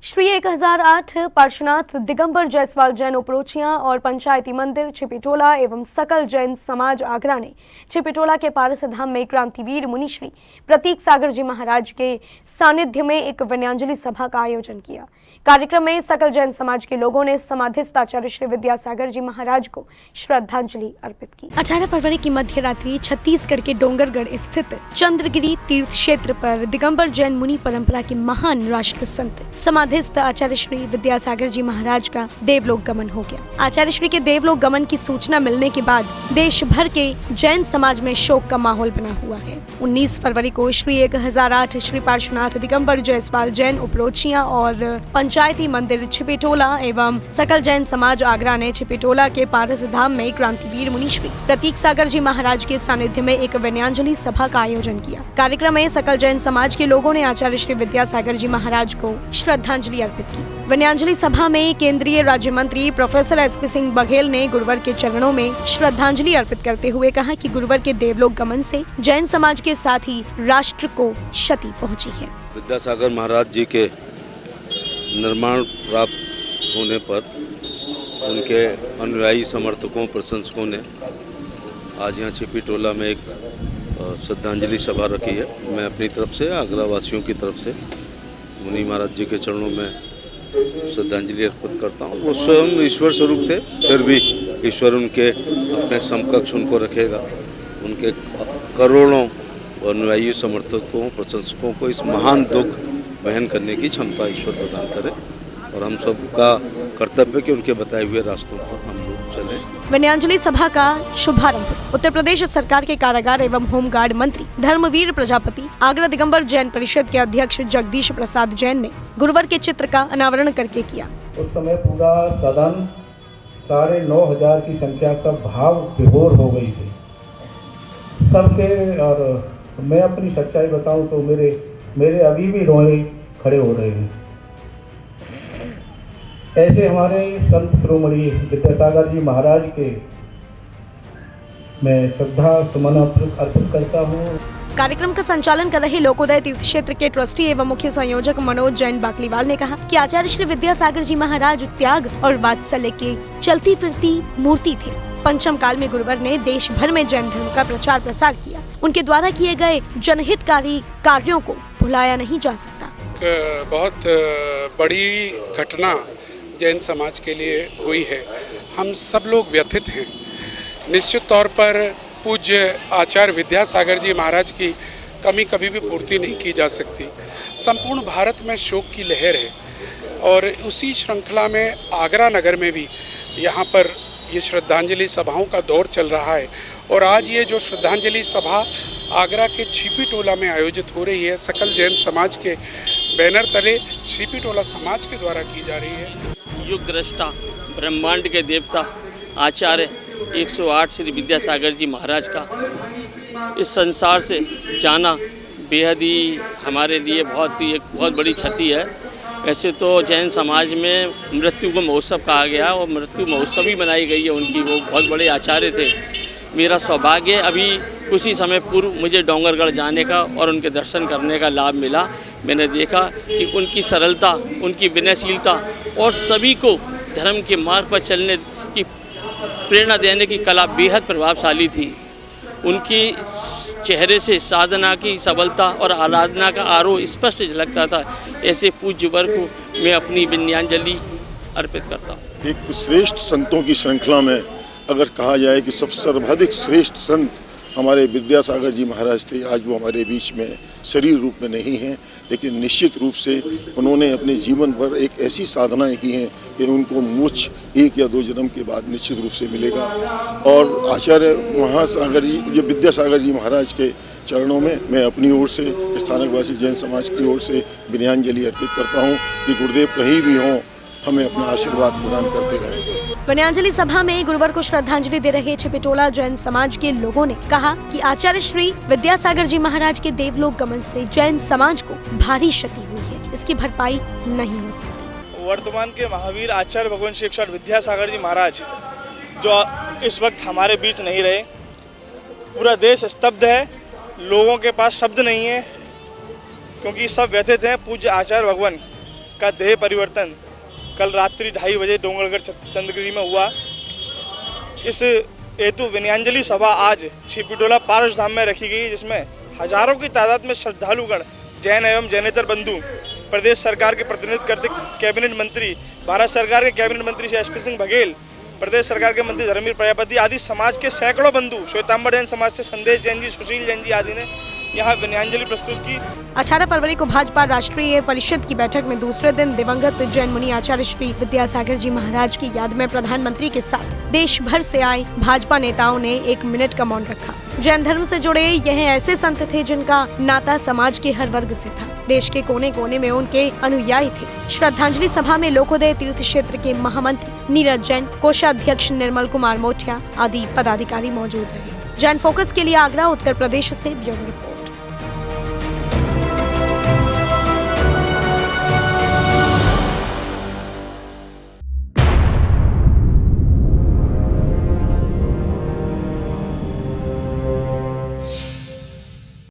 श्री 1008 पार्श्वनाथ दिगंबर जायसवाल जैन उपरोचियां और पंचायती मंदिर छिपिटोला एवं सकल जैन समाज आगरा ने छिपिटोला के पारस धाम में क्रांतिवीर मुनिश्री प्रतीक सागर जी महाराज के सानिध्य में एक विनयांजलि सभा का आयोजन किया। कार्यक्रम में सकल जैन समाज के लोगों ने समाधिस्थ आचार्य श्री विद्यासागर जी महाराज को श्रद्धांजलि अर्पित की। 18 फरवरी की मध्य रात्रि छत्तीसगढ़ के डोंगरगढ़ स्थित चंद्रगिरी तीर्थ क्षेत्र पर दिगंबर जैन मुनि परंपरा के महान राष्ट्र संत समाधिस्थ आचार्य श्री विद्यासागर जी महाराज का देवलोक गमन हो गया। आचार्य श्री के देवलोक गमन की सूचना मिलने के बाद देश भर के जैन समाज में शोक का माहौल बना हुआ है। 19 फरवरी को श्री 1008 श्री पार्श्वनाथ दिगंबर जायसवाल जैन उपरोचियां और पंचायती मंदिर छिपिटोला एवं सकल जैन समाज आगरा ने छिपिटोला के पारस धाम में क्रांतिवीर मुनिश्री प्रतीक सागर जी महाराज के सानिध्य में एक विनयांजलि सभा का आयोजन किया। कार्यक्रम में सकल जैन समाज के लोगों ने आचार्य श्री विद्यासागर जी महाराज को श्रद्धांजलि अर्पित की। विनयांजलि सभा में केंद्रीय राज्य मंत्री प्रोफेसर एसपी सिंह बघेल ने गुरुवर के चरणों में श्रद्धांजलि अर्पित करते हुए कहा कि गुरुवर के देवलोक गमन से जैन समाज के साथ ही राष्ट्र को क्षति पहुंची है। विद्यासागर महाराज जी के निर्माण प्राप्त होने पर उनके अनुयायी समर्थकों प्रशंसकों ने आज यहाँ छिपिटोला में एक श्रद्धांजलि सभा रखी है। मैं अपनी तरफ से आगरा वासियों की तरफ से मुनि महाराज जी के चरणों में श्रद्धांजलि अर्पित करता हूँ। वो स्वयं ईश्वर स्वरूप थे, फिर भी ईश्वर उनके अपने समकक्ष उनको रखेगा। उनके करोड़ों अनुयायी समर्थकों प्रशंसकों को इस महान दुख वहन करने की क्षमता ईश्वर प्रदान करे और हम सबका कर्तव्य है कि उनके बताए हुए रास्तों पर हम लोग चलें। विनयांजलि सभा का शुभारंभ उत्तर प्रदेश सरकार के कारागार एवं होमगार्ड मंत्री धर्मवीर प्रजापति, आगरा दिगंबर जैन परिषद के अध्यक्ष जगदीश प्रसाद जैन ने गुरुवर के चित्र का अनावरण करके किया। उस समय पूरा सदन 9,500 की संख्या सब भाव विभोर हो गई थी सबके। और मैं अपनी सच्चाई बताऊं तो मेरे अभी भी रोए खड़े हो रहे हैं। ऐसे हमारे संत श्रोमणी विद्यासागर जी महाराज के मैं श्रद्धा सुमन अर्पित करता हूँ। कार्यक्रम का संचालन कर रहे लोकोदय तीर्थ क्षेत्र के ट्रस्टी एवं मुख्य संयोजक मनोज जैन बाकलीवाल ने कहा कि आचार्य श्री विद्यासागर जी महाराज त्याग और वात्सल्य के चलती फिरती मूर्ति थे। पंचम काल में गुरुवर ने देश भर में जैन धर्म का प्रचार प्रसार किया। उनके द्वारा किए गए जनहितकारी कार्यों को भुलाया नहीं जा सकता। बहुत बड़ी घटना जैन समाज के लिए हुई है। हम सब लोग व्यथित हैं। निश्चित तौर पर पूज्य आचार्य विद्यासागर जी महाराज की कमी कभी भी पूर्ति नहीं की जा सकती। संपूर्ण भारत में शोक की लहर है और उसी श्रृंखला में आगरा नगर में भी यहाँ पर ये श्रद्धांजलि सभाओं का दौर चल रहा है। और आज ये जो श्रद्धांजलि सभा आगरा के छिपिटोला में आयोजित हो रही है, सकल जैन समाज के बैनर तले छिपिटोला समाज के द्वारा की जा रही है। युग दृष्टा ब्रह्मांड के देवता आचार्य 108 श्री विद्यासागर जी महाराज का इस संसार से जाना बेहद ही हमारे लिए एक बहुत बड़ी क्षति है। वैसे तो जैन समाज में मृत्यु को महोत्सव कहा गया और मृत्यु महोत्सव ही मनाई गई है उनकी। वो बहुत बड़े आचार्य थे। मेरा सौभाग्य अभी कुछ ही समय पूर्व मुझे डोंगरगढ़ जाने का और उनके दर्शन करने का लाभ मिला। मैंने देखा कि उनकी सरलता, उनकी विनयशीलता और सभी को धर्म के मार्ग पर चलने की प्रेरणा देने की कला बेहद प्रभावशाली थी। उनकी चेहरे से साधना की सबलता और आराधना का आरोह स्पष्ट झलकता था। ऐसे पूज्य वर को मैं अपनी विनयांजलि अर्पित करता हूँ। एक श्रेष्ठ संतों की श्रृंखला में अगर कहा जाए कि सर्वाधिक श्रेष्ठ संत हमारे विद्यासागर जी महाराज थे। आज वो हमारे बीच में शरीर रूप में नहीं हैं, लेकिन निश्चित रूप से उन्होंने अपने जीवन भर एक ऐसी साधनाएं की हैं कि उनको मोक्ष 1 या 2 जन्म के बाद निश्चित रूप से मिलेगा। और आचार्य महासागर जी, जो विद्यासागर जी महाराज के चरणों में मैं अपनी ओर से, स्थानकवासी जैन समाज की ओर से विनयांजलि अर्पित करता हूँ कि गुरुदेव कहीं भी हों, हमें अपना आशीर्वाद प्रदान करते रहें। विनयांजलि सभा में गुरुवर को श्रद्धांजलि दे रहे छिपिटोला जैन समाज के लोगों ने कहा कि आचार्य श्री विद्यासागर जी महाराज के देवलोक गमन से जैन समाज को भारी क्षति हुई है। इसकी भरपाई नहीं हो सकती। वर्तमान के महावीर आचार्य भगवान श्री 108 विद्यासागर जी महाराज जो इस वक्त हमारे बीच नहीं रहे, पूरा देश स्तब्ध है। लोगों के पास शब्द नहीं है क्योंकि सब व्यथित हैं। पूज्य आचार्य भगवान का देह परिवर्तन कल रात्रि 2:30 बजे डोंगरगढ़ चंद्रगिरी में हुआ। इस हेतु विनयांजलि सभा आज छिपीटोला पारस धाम में रखी गई, जिसमें हजारों की तादाद में श्रद्धालुगण, जैन एवं जैनेतर बंधु, प्रदेश सरकार के प्रतिनिधित्व करते कैबिनेट मंत्री, भारत सरकार के कैबिनेट मंत्री श्री एसपी सिंह बघेल, प्रदेश सरकार के मंत्री धर्मवीर प्रजापति आदि समाज के सैकड़ों बंधु, श्वेतांबर जैन समाज से संदेश जैन जी, सुशील जैन जी आदि ने यहाँ विनयांजलि प्रस्तुत की। 18 फरवरी को भाजपा राष्ट्रीय परिषद की बैठक में दूसरे दिन दिवंगत जैन मुनि आचार्य श्री विद्यासागर जी महाराज की याद में प्रधानमंत्री के साथ देश भर से आए भाजपा नेताओं ने 1 मिनट का मौन रखा। जैन धर्म से जुड़े यह ऐसे संत थे जिनका नाता समाज के हर वर्ग से था। देश के कोने कोने में उनके अनुयायी थे। श्रद्धांजलि सभा में लोकोदय तीर्थ क्षेत्र के महामंत्री नीरज जैन, कोषाध्यक्ष निर्मल कुमार मोठिया आदि पदाधिकारी मौजूद रहे। जैन फोकस के लिए आगरा, उत्तर प्रदेश से ब्यूरो रिपोर्ट।